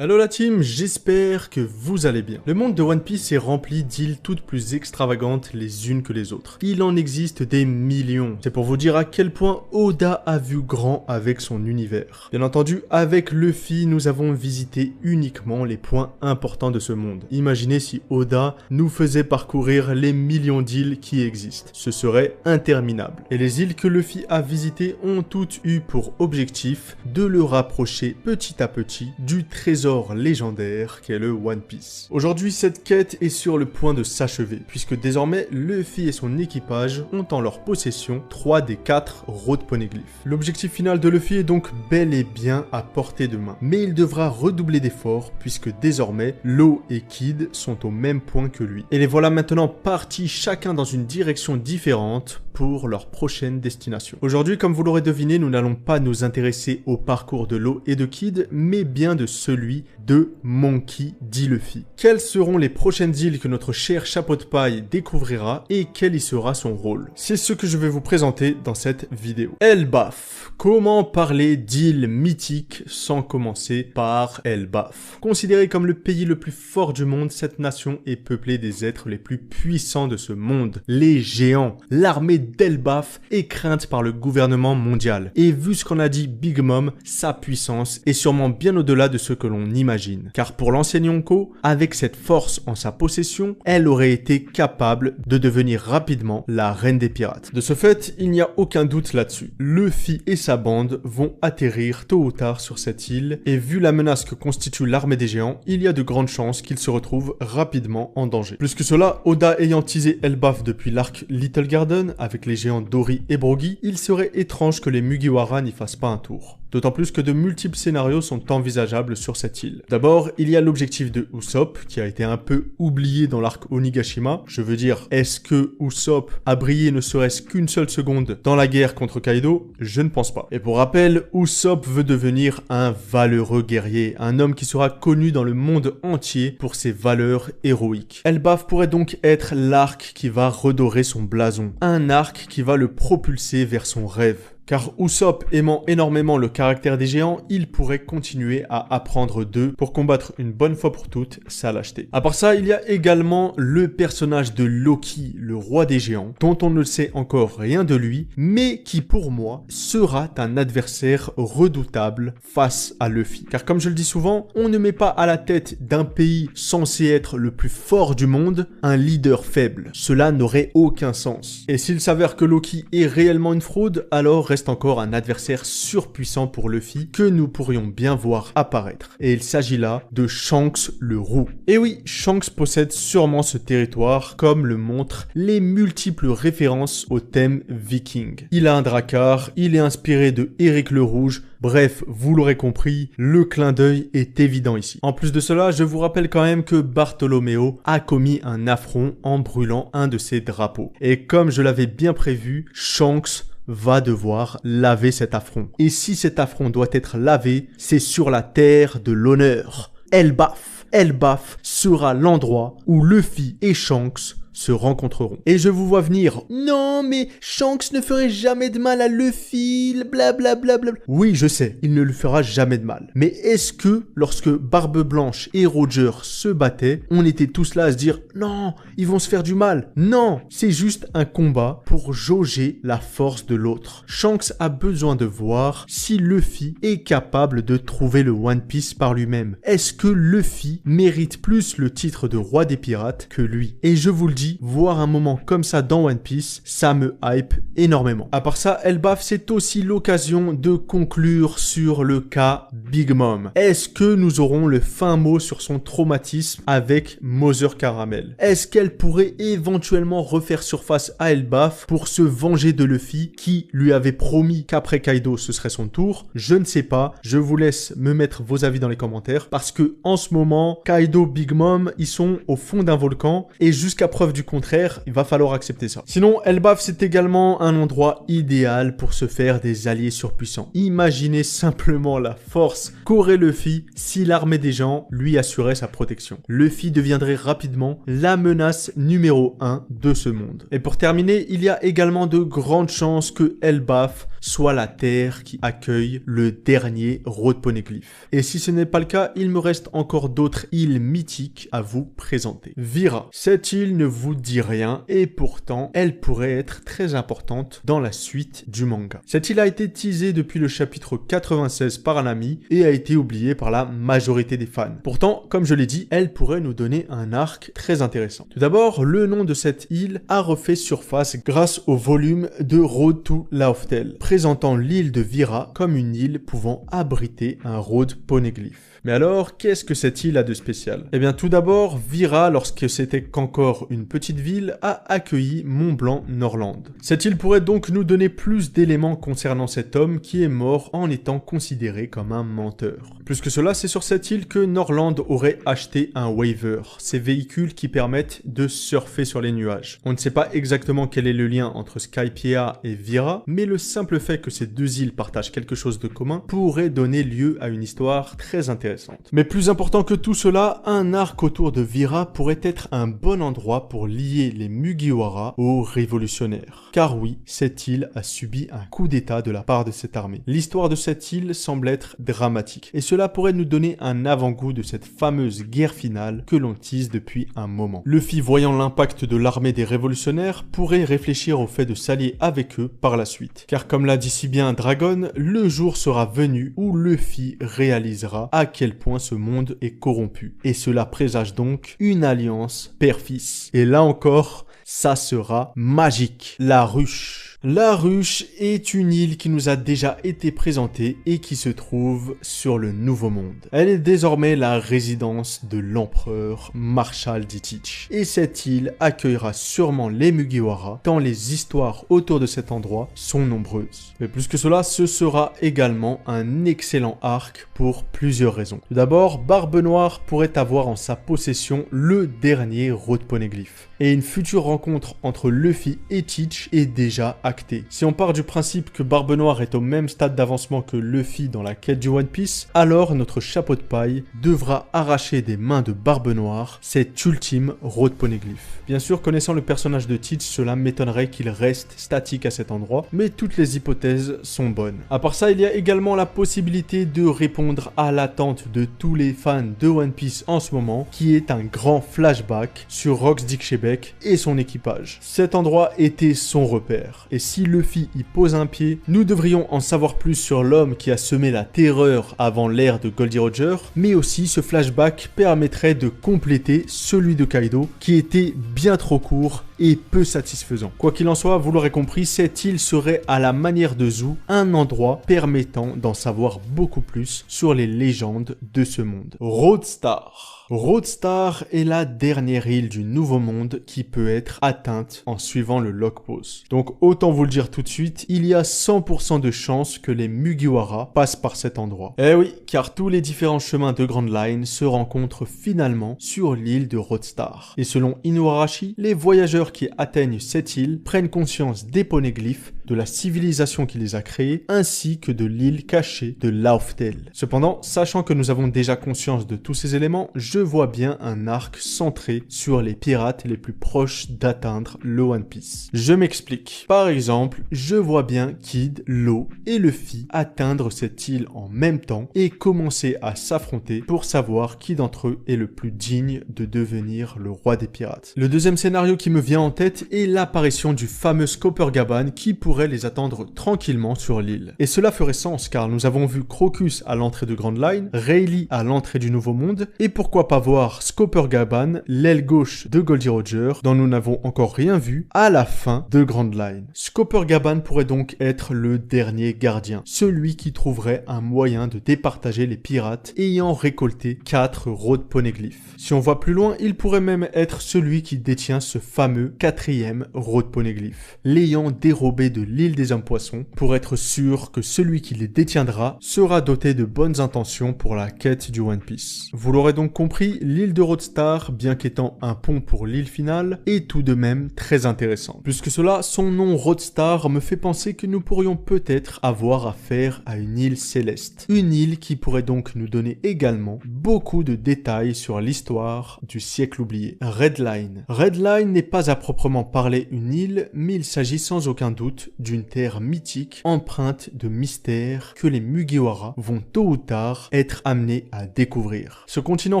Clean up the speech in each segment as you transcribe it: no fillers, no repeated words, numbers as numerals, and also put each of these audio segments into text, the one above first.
Hello la team, j'espère que vous allez bien. Le monde de One Piece est rempli d'îles toutes plus extravagantes les unes que les autres. Il en existe des millions. C'est pour vous dire à quel point Oda a vu grand avec son univers. Bien entendu, avec Luffy, nous avons visité uniquement les points importants de ce monde. Imaginez si Oda nous faisait parcourir les millions d'îles qui existent. Ce serait interminable. Et les îles que Luffy a visitées ont toutes eu pour objectif de le rapprocher petit à petit du trésor légendaire qu'est le One Piece. Aujourd'hui, cette quête est sur le point de s'achever, puisque désormais, Luffy et son équipage ont en leur possession 3 des 4 road poneglyphes. L'objectif final de Luffy est donc bel et bien à portée de main, mais il devra redoubler d'efforts, puisque désormais, Law et Kid sont au même point que lui. Et les voilà maintenant partis chacun dans une direction différente pour leur prochaine destination. Aujourd'hui, comme vous l'aurez deviné, nous n'allons pas nous intéresser au parcours de Law et de Kid, mais bien de celui de Monkey D. Luffy. Quelles seront les prochaines îles que notre cher chapeau de paille découvrira et quel y sera son rôle? C'est ce que je vais vous présenter dans cette vidéo. Elbaf. Comment parler d'îles mythiques sans commencer par Elbaf? Considérée comme le pays le plus fort du monde, cette nation est peuplée des êtres les plus puissants de ce monde. Les géants. L'armée d'Elbaf est crainte par le gouvernement mondial. Et vu ce qu'en a dit Big Mom, sa puissance est sûrement bien au-delà de ce que l'on imagine. Car pour l'ancienne Yonko, avec cette force en sa possession, elle aurait été capable de devenir rapidement la reine des pirates. De ce fait, il n'y a aucun doute là-dessus. Luffy et sa bande vont atterrir tôt ou tard sur cette île, et vu la menace que constitue l'armée des géants, il y a de grandes chances qu'ils se retrouvent rapidement en danger. Plus que cela, Oda ayant teasé Elbaf depuis l'arc Little Garden, avec les géants Dory et Brogy, il serait étrange que les Mugiwara n'y fassent pas un tour. D'autant plus que de multiples scénarios sont envisageables sur cette île. D'abord, il y a l'objectif de Usopp, qui a été un peu oublié dans l'arc Onigashima. Je veux dire, est-ce que Usopp a brillé ne serait-ce qu'une seule seconde dans la guerre contre Kaido? Je ne pense pas. Et pour rappel, Usopp veut devenir un valeureux guerrier, un homme qui sera connu dans le monde entier pour ses valeurs héroïques. Elbaf pourrait donc être l'arc qui va redorer son blason, un arc qui va le propulser vers son rêve. Car Usopp aimant énormément le caractère des géants, il pourrait continuer à apprendre d'eux pour combattre une bonne fois pour toutes sa lâcheté. À part ça, il y a également le personnage de Loki, le roi des géants, dont on ne sait encore rien de lui, mais qui pour moi sera un adversaire redoutable face à Luffy. Car comme je le dis souvent, on ne met pas à la tête d'un pays censé être le plus fort du monde un leader faible. Cela n'aurait aucun sens. Et s'il s'avère que Loki est réellement une fraude, alors reste encore un adversaire surpuissant pour Luffy que nous pourrions bien voir apparaître. Et il s'agit là de Shanks le Roux. Et oui, Shanks possède sûrement ce territoire comme le montrent les multiples références au thème viking. Il a un drakkar, il est inspiré de Eric le Rouge. Bref, vous l'aurez compris, le clin d'œil est évident ici. En plus de cela, je vous rappelle quand même que Bartholoméo a commis un affront en brûlant un de ses drapeaux. Et comme je l'avais bien prévu, Shanks va devoir laver cet affront. Et si cet affront doit être lavé, c'est sur la terre de l'honneur. Elbaf. Elbaf sera l'endroit où Luffy et Shanks se rencontreront. Et je vous vois venir. Non, mais Shanks ne ferait jamais de mal à Luffy, blablabla. Oui, je sais, il ne lui fera jamais de mal. Mais est-ce que, lorsque Barbe Blanche et Roger se battaient, on était tous là à se dire, non, ils vont se faire du mal. Non, c'est juste un combat pour jauger la force de l'autre. Shanks a besoin de voir si Luffy est capable de trouver le One Piece par lui-même. Est-ce que Luffy mérite plus le titre de roi des pirates que lui? Et je vous le dis, voir un moment comme ça dans One Piece, ça me hype énormément. À part ça, Elbaf, c'est aussi l'occasion de conclure sur le cas Big Mom. Est-ce que nous aurons le fin mot sur son traumatisme avec Mother Caramel? Est-ce qu'elle pourrait éventuellement refaire surface à Elbaf pour se venger de Luffy qui lui avait promis qu'après Kaido ce serait son tour? Je ne sais pas, je vous laisse me mettre vos avis dans les commentaires parce que en ce moment, Kaido, Big Mom, ils sont au fond d'un volcan et jusqu'à preuve du contraire, il va falloir accepter ça. Sinon, Elbaf, c'est également un endroit idéal pour se faire des alliés surpuissants. Imaginez simplement la force qu'aurait Luffy si l'armée des gens lui assurait sa protection. Luffy deviendrait rapidement la menace numéro 1 de ce monde. Et pour terminer, il y a également de grandes chances que Elbaf soit la terre qui accueille le dernier Road Poneglyph. Et si ce n'est pas le cas, il me reste encore d'autres îles mythiques à vous présenter. Vira. Cette île ne vous dit rien et pourtant, elle pourrait être très importante dans la suite du manga. Cette île a été teasée depuis le chapitre 96 par un ami et a été oubliée par la majorité des fans. Pourtant, comme je l'ai dit, elle pourrait nous donner un arc très intéressant. Tout d'abord, le nom de cette île a refait surface grâce au volume de Road to Lauftel, présentant l'île de Vira comme une île pouvant abriter un Road Poneglyph. Mais alors, qu'est-ce que cette île a de spécial? Eh bien, tout d'abord, Vira, lorsque c'était qu'encore une petite ville, a accueilli Mont-Blanc-Norland. Cette île pourrait donc nous donner plus d'éléments concernant cet homme qui est mort en étant considéré comme un menteur. Plus que cela, c'est sur cette île que Norland aurait acheté un Waver, ces véhicules qui permettent de surfer sur les nuages. On ne sait pas exactement quel est le lien entre Skypiea et Vira, mais le simple fait que ces deux îles partagent quelque chose de commun pourrait donner lieu à une histoire très intéressante. Mais plus important que tout cela, un arc autour de Vira pourrait être un bon endroit pour lier les Mugiwara aux révolutionnaires. Car oui, cette île a subi un coup d'état de la part de cette armée. L'histoire de cette île semble être dramatique, et cela pourrait nous donner un avant-goût de cette fameuse guerre finale que l'on tease depuis un moment. Luffy, voyant l'impact de l'armée des révolutionnaires, pourrait réfléchir au fait de s'allier avec eux par la suite. Car comme l'a dit si bien Dragon, le jour sera venu où Luffy réalisera à quel point ce monde est corrompu. Et cela présage donc une alliance père-fils. Et là encore, ça sera magique. La ruche. La ruche est une île qui nous a déjà été présentée et qui se trouve sur le Nouveau Monde. Elle est désormais la résidence de l'empereur Marshal d'Itich. Et cette île accueillera sûrement les Mugiwara, tant les histoires autour de cet endroit sont nombreuses. Mais plus que cela, ce sera également un excellent arc pour plusieurs raisons. Tout d'abord, Barbe Noire pourrait avoir en sa possession le dernier Road Poneglyph. Et une future rencontre entre Luffy et Teach est déjà actée. Si on part du principe que Barbe Noire est au même stade d'avancement que Luffy dans la quête du One Piece, alors notre chapeau de paille devra arracher des mains de Barbe Noire cet ultime Road Poneglyph. Bien sûr, connaissant le personnage de Teach, cela m'étonnerait qu'il reste statique à cet endroit, mais toutes les hypothèses sont bonnes. À part ça, il y a également la possibilité de répondre à l'attente de tous les fans de One Piece en ce moment, qui est un grand flashback sur Rox Dickebeck et son équipage. Cet endroit était son repère, et si Luffy y pose un pied, nous devrions en savoir plus sur l'homme qui a semé la terreur avant l'ère de Goldie Roger, mais aussi ce flashback permettrait de compléter celui de Kaido, qui était bien trop court et peu satisfaisant. Quoi qu'il en soit, vous l'aurez compris, cette île serait à la manière de Zou, un endroit permettant d'en savoir beaucoup plus sur les légendes de ce monde. Roadstar. Roadstar est la dernière île du Nouveau Monde qui peut être atteinte en suivant le log pose. Donc autant vous le dire tout de suite, il y a 100% de chances que les Mugiwara passent par cet endroit. Eh oui, car tous les différents chemins de Grand Line se rencontrent finalement sur l'île de Roadstar. Et selon Inuarashi, les voyageurs qui atteignent cette île prennent conscience des poneglyphes, de la civilisation qui les a créés, ainsi que de l'île cachée de Lauftel. Cependant, sachant que nous avons déjà conscience de tous ces éléments, je vois bien un arc centré sur les pirates les plus proches d'atteindre le One Piece. Je m'explique. Par exemple, je vois bien Kid, Law et Luffy atteindre cette île en même temps et commencer à s'affronter pour savoir qui d'entre eux est le plus digne de devenir le roi des pirates. Le deuxième scénario qui me vient en tête est l'apparition du fameux Coppergaban qui pourrait les attendre tranquillement sur l'île. Et cela ferait sens car nous avons vu Crocus à l'entrée de Grand Line, Rayleigh à l'entrée du Nouveau Monde, et pourquoi pas voir Coppergaban, l'aile gauche de Goldie Roger, dont nous n'avons encore rien vu, à la fin de Grand Line. Coppergaban pourrait donc être le dernier gardien, celui qui trouverait un moyen de départager les pirates ayant récolté 4 Road Poneglyph. Si on voit plus loin, il pourrait même être celui qui détient ce fameux 4e Road Poneglyph, l'ayant dérobé de l'île des hommes poissons pour être sûr que celui qui les détiendra sera doté de bonnes intentions pour la quête du One Piece. Vous l'aurez donc compris, l'île de Roadstar, bien qu'étant un pont pour l'île finale, est tout de même très intéressant. Plus que cela, son nom Roadstar me fait penser que nous pourrions peut-être avoir affaire à une île céleste. Une île qui pourrait donc nous donner également beaucoup de détails sur l'histoire du siècle oublié. Red Line. Red Line n'est pas à proprement parler une île, mais il s'agit sans aucun doute d'une terre mythique empreinte de mystère que les Mugiwara vont tôt ou tard être amenés à découvrir. Ce continent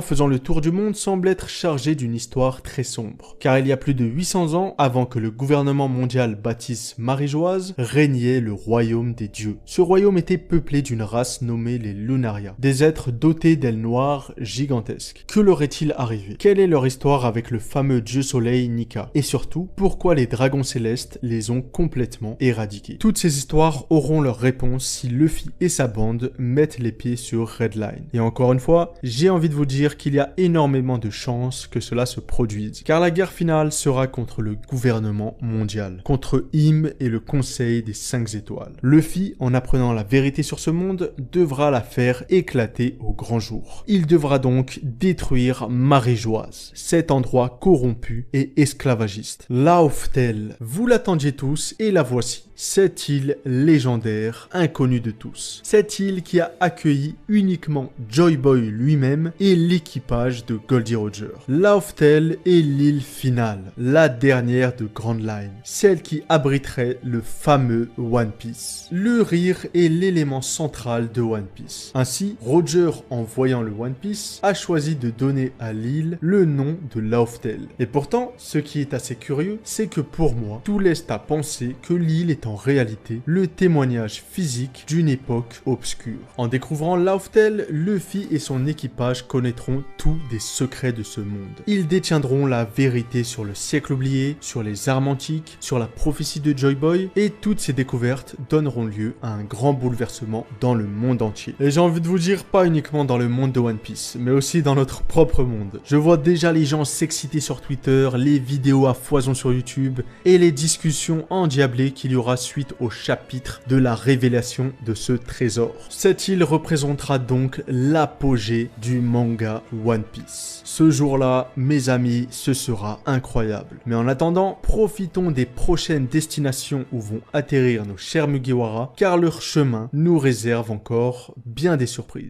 faisant le tour du monde semble être chargé d'une histoire très sombre, car il y a plus de 800 ans, avant que le gouvernement mondial bâtisse Marie-Joise, régnait le royaume des dieux. Ce royaume était peuplé d'une race nommée les Lunaria, des êtres dotés d'ailes noires gigantesques. Que leur est-il arrivé? Quelle est leur histoire avec le fameux dieu soleil Nika? Et surtout, pourquoi les dragons célestes les ont complètement éradiqués? Toutes ces histoires auront leur réponse si Luffy et sa bande mettent les pieds sur Red Line. Et encore une fois, j'ai envie de vous dire qu'il y a énormément de chances que cela se produise, car la guerre finale sera contre le gouvernement mondial, contre Im et le Conseil des 5 étoiles. Luffy, en apprenant la vérité sur ce monde, devra la faire éclater au grand jour. Il devra donc détruire Marie-Joise, cet endroit corrompu et esclavagiste. Lauftel, vous l'attendiez tous et la voici. Cette île légendaire, inconnue de tous. Cette île qui a accueilli uniquement Joy Boy lui-même et l'équipage de Goldie Roger. Lauftel est l'île finale, la dernière de Grand Line, celle qui abriterait le fameux One Piece. Le rire est l'élément central de One Piece. Ainsi, Roger, en voyant le One Piece, a choisi de donner à l'île le nom de Lauftel. Et pourtant, ce qui est assez curieux, c'est que pour moi, tout laisse à penser que l'île est en réalité le témoignage physique d'une époque obscure. En découvrant Lauftel, Luffy et son équipage connaîtront tous des secrets de ce monde. Ils détiendront la vérité sur le siècle oublié, sur les armes antiques, sur la prophétie de Joy Boy, et toutes ces découvertes donneront lieu à un grand bouleversement dans le monde entier. Et j'ai envie de vous dire, pas uniquement dans le monde de One Piece, mais aussi dans notre propre monde. Je vois déjà les gens s'exciter sur Twitter, les vidéos à foison sur YouTube, et les discussions endiablées qu'il y aura suite au chapitre de la révélation de ce trésor. Cette île représentera donc l'apogée du manga One Piece. Ce jour-là, mes amis, ce sera incroyable. Mais en attendant, profitons des prochaines destinations où vont atterrir nos chers Mugiwara, car leur chemin nous réserve encore bien des surprises.